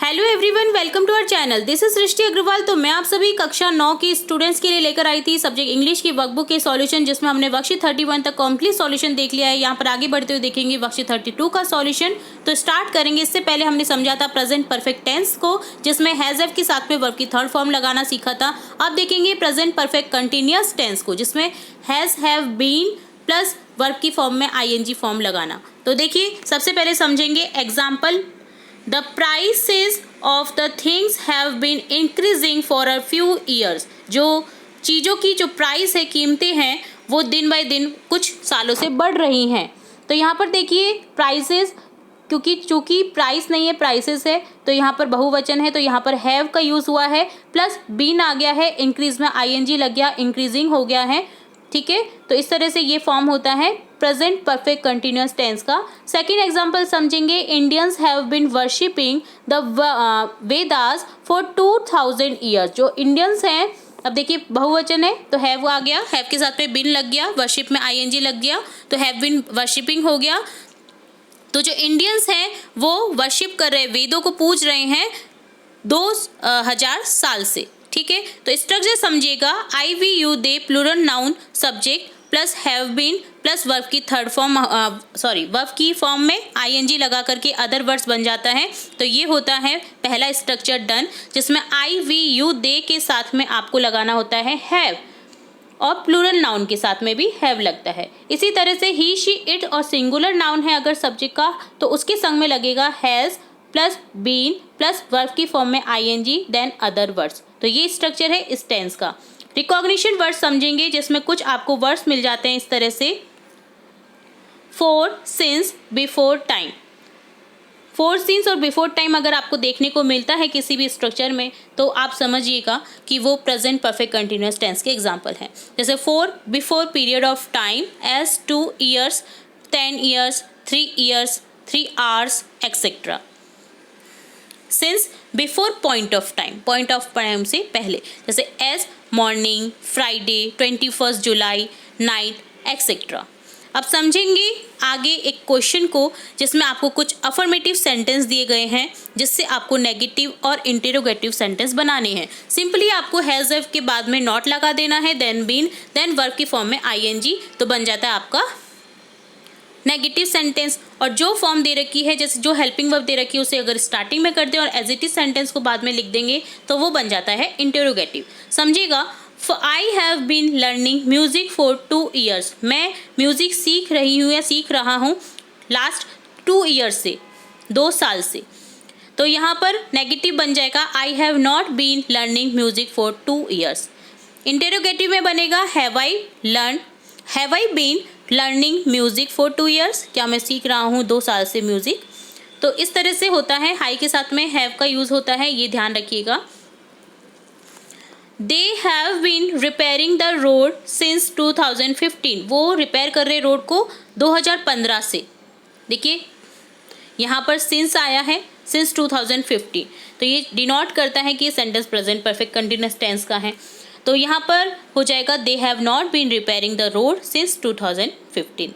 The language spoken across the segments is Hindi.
Hello everyone, welcome to our channel. This is Srishti Agarwal. तो मैं आप सभी कक्षा 9 के स्टूडेंट्स के लिए लेकर आई थी सब्जेक्ट इंग्लिश की वर्कबुक के सॉल्यूशन, जिसमें हमने वर्कशीट 31 तक कंप्लीट सॉल्यूशन देख लिया है। यहाँ पर आगे बढ़ते हुए देखेंगे वर्कशीट 32 का सॉल्यूशन। तो स्टार्ट करेंगे। इससे पहले हमने समझा था प्रेजेंट परफेक्ट टेंस को, जिसमें हैज हैव के साथ में वर्ब की थर्ड फॉर्म लगाना सीखा था। अब देखेंगे प्रेजेंट परफेक्ट कंटिन्यूअस टेंस को, जिसमें has have been plus verb की फॉर्म में आईएनजी फॉर्म लगाना। तो देखिए, सबसे पहले समझेंगे example. The prices of the things have been increasing for a few years। जो चीज़ों की जो प्राइस है, कीमतें हैं, वो दिन बाय दिन कुछ सालों से बढ़ रही हैं। तो यहाँ पर देखिए प्राइसेस, क्योंकि चूँकि प्राइस नहीं है प्राइसेस है, तो यहाँ पर बहुवचन है, तो यहाँ पर हैव का यूज़ हुआ है, प्लस बीन आ गया है, इंक्रीज में आईएनजी लग गया, इंक्रीजिंग हो गया है। ठीक है, तो इस तरह से ये फॉर्म होता है प्रेजेंट परफेक्ट कंटिन्यूअस टेंस का। सेकंड एग्जांपल समझेंगे। Indians have been worshipping the Vedas for 2000 years. जो इंडियंस हैं, अब देखिए बहुवचन है तो हैव आ गया, हैव के साथ में बिन लग गया, वर्शिप में आईएनजी लग गया, तो हैव बीन वर्शिपिंग हो गया। तो जो इंडियंस हैं वो वर्शिप कर रहे, वेदों को पूज रहे हैं 2000 साल से। ठीक है, तो स्ट्रक्चर समझिएगा। I we you they plural noun subject plus have been plus verb की थर्ड फॉर्म, वर्ब की फॉर्म में आईएनजी लगा करके अदर वर्ड्स बन जाता है। तो ये होता है पहला स्ट्रक्चर डन, जिसमें आई वी यू दे के साथ में आपको लगाना होता है हैव, और प्लूरल नाउन के साथ में भी हैव लगता है। इसी तरह से ही शी इट और सिंगुलर नाउन है अगर सब्जेक्ट का, तो उसके संग में लगेगा has plus been plus verb की फॉर्म में आईएनजी देन अदर वर्ड्स। तो ये स्ट्रक्चर है इस टेंस का। रिकॉग्निशन वर्ड्स समझेंगे, जिसमें कुछ आपको वर्ड्स मिल जाते हैं इस तरह से। For, since, before time. For, since और बिफोर टाइम अगर आपको देखने को मिलता है किसी भी स्ट्रक्चर में, तो आप समझिएगा कि वो प्रेजेंट परफेक्ट कंटिन्यूअस टेंस के एग्जाम्पल हैं। जैसे for before period of time, as 2 years, 10 years, 3 years, 3 hours etcetera. Since before point of time से पहले, जैसे एज मॉर्निंग, फ्राइडे, 21 जुलाई, नाइट एक्सेट्रा। अब समझेंगे आगे एक क्वेश्चन को, जिसमें आपको कुछ अफर्मेटिव सेंटेंस दिए गए हैं, जिससे आपको नेगेटिव और इंटेरोगेटिव सेंटेंस बनाने हैं। सिंपली आपको हैज हैव के बाद में नॉट लगा देना है, देन बीन, देन वर्ब की फॉर्म में आईएनजी, तो बन जाता है आपका नेगेटिव सेंटेंस। और जो फॉर्म दे रखी है, जैसे जो हेल्पिंग वर्ब दे रखी है, उसे अगर स्टार्टिंग में कर दें और एज इट इज सेंटेंस को बाद में लिख देंगे, तो वो बन जाता है इंटेरोगेटिव। समझिएगा। I have been learning music for 2 years. मैं म्यूजिक सीख रही हूँ या सीख रहा हूँ लास्ट 2 ईयर्स से, 2 साल से। तो यहाँ पर नेगेटिव बन जाएगा I have not been learning music for 2 years. Interrogative में बनेगा have I been learning music for 2 years. क्या मैं सीख रहा हूँ 2 साल से म्यूजिक। तो इस तरह से होता है। हाई के साथ में हैव का यूज होता है, ये ध्यान रखिएगा। They have been repairing the road since 2015। वो रिपेयर कर रहे रोड को 2015 से। देखिए यहाँ पर सिंस आया है, सिंस 2015, तो ये डिनोट करता है कि ये sentence present perfect continuous tense का है। तो यहाँ पर हो जाएगा they have not been repairing the road since 2015।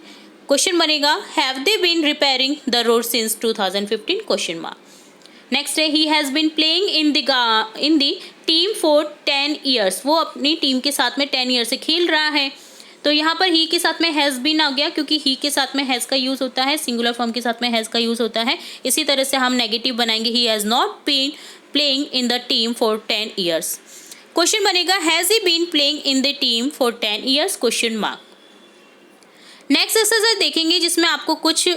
Question बनेगा have they been repairing the road since 2015 question mark. Next है he has been playing in the team for 10 years. वो अपनी टीम के साथ में 10 ईयर से खेल रहा है। तो यहाँ पर ही के साथ में हैज़ बीन आ गया, क्योंकि ही के साथ में हैज़ का यूज़ होता है, सिंगुलर फॉर्म के साथ में हैज़ का यूज़ होता है। इसी तरह से हम नेगेटिव बनाएंगे he has not been playing in the team for 10 years. Question बनेगा has he been playing in the team for 10 years question mark. Next exercise देखेंगे, जिसमें आपको कुछ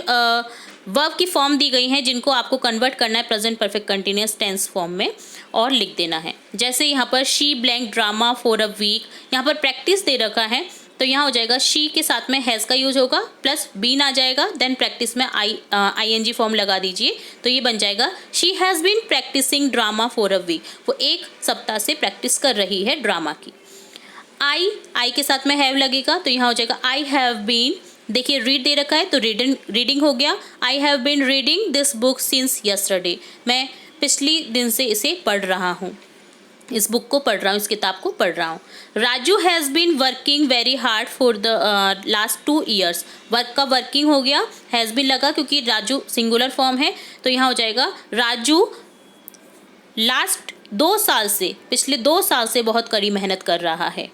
वर्ब की फॉर्म दी गई हैं, जिनको आपको कन्वर्ट करना है present perfect continuous tense form में और लिख देना है। जैसे यहाँ पर she blank drama for a week. यहाँ पर प्रैक्टिस दे रखा है, तो यहाँ हो जाएगा शी के साथ में हैज़ का यूज होगा, प्लस बीन आ जाएगा, देन प्रैक्टिस में आईएनजी फॉर्म लगा दीजिए, तो ये बन जाएगा she has been practising drama for a week. वो 1 सप्ताह से प्रैक्टिस कर रही है ड्रामा की। आई के साथ में हैव लगेगा, तो यहाँ हो जाएगा आई हैव बीन। देखिए रीड दे रखा है, तो रीडिंग हो गया। I have been reading this book since yesterday. मैं पिछली दिन से इसे पढ़ रहा हूँ, इस बुक को पढ़ रहा हूँ, इस किताब को पढ़ रहा हूँ। Raju has been working very hard for the last 2 years. Work का वर्किंग हो गया, हैज़ बीन लगा क्योंकि राजू सिंगुलर फॉर्म है, तो यहाँ हो जाएगा राजू लास्ट 2 साल से, पिछले 2 साल से बहुत कड़ी मेहनत कर रहा है।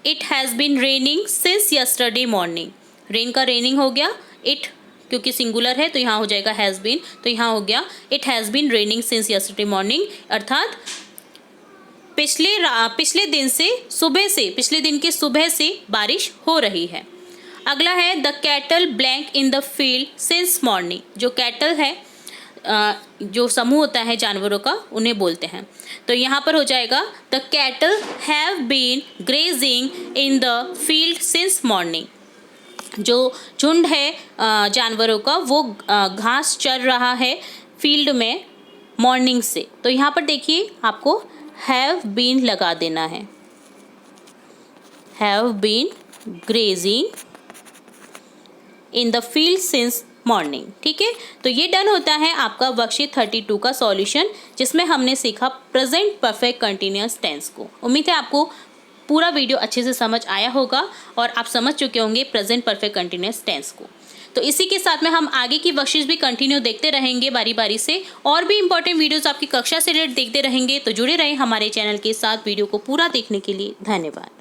It has been raining since yesterday morning. Rain का रेनिंग हो गया, इट क्योंकि सिंगुलर है तो यहाँ हो जाएगा हैज़ बीन, तो यहाँ हो गया it has been raining since yesterday morning, अर्थात पिछले दिन के सुबह से बारिश हो रही है। अगला है the cattle blank in the field since morning. जो कैटल है, जो समूह होता है जानवरों का, उन्हें बोलते हैं। तो यहाँ पर हो जाएगा the cattle have been grazing in the field since morning. जो झुंड है जानवरों का, वो घास चर रहा है फील्ड में मॉर्निंग से। तो यहाँ पर देखिए आपको हैव बीन लगा देना है, have been grazing in the field since morning. ठीक है, तो ये डन होता है आपका वर्कशीट 32 का सॉल्यूशन, जिसमें हमने सीखा प्रेजेंट परफेक्ट कंटिन्यूअस टेंस को। उम्मीद है आपको पूरा वीडियो अच्छे से समझ आया होगा और आप समझ चुके होंगे प्रेजेंट परफेक्ट कंटिन्यूअस टेंस को। तो इसी के साथ में हम आगे की वर्कशीट्स भी कंटिन्यू देखते रहेंगे बारी बारी से, और भी इंपॉर्टेंट वीडियोस आपकी कक्षा से रिलेटेड देखते रहेंगे। तो जुड़े रहें हमारे चैनल के साथ। वीडियो को पूरा देखने के लिए धन्यवाद।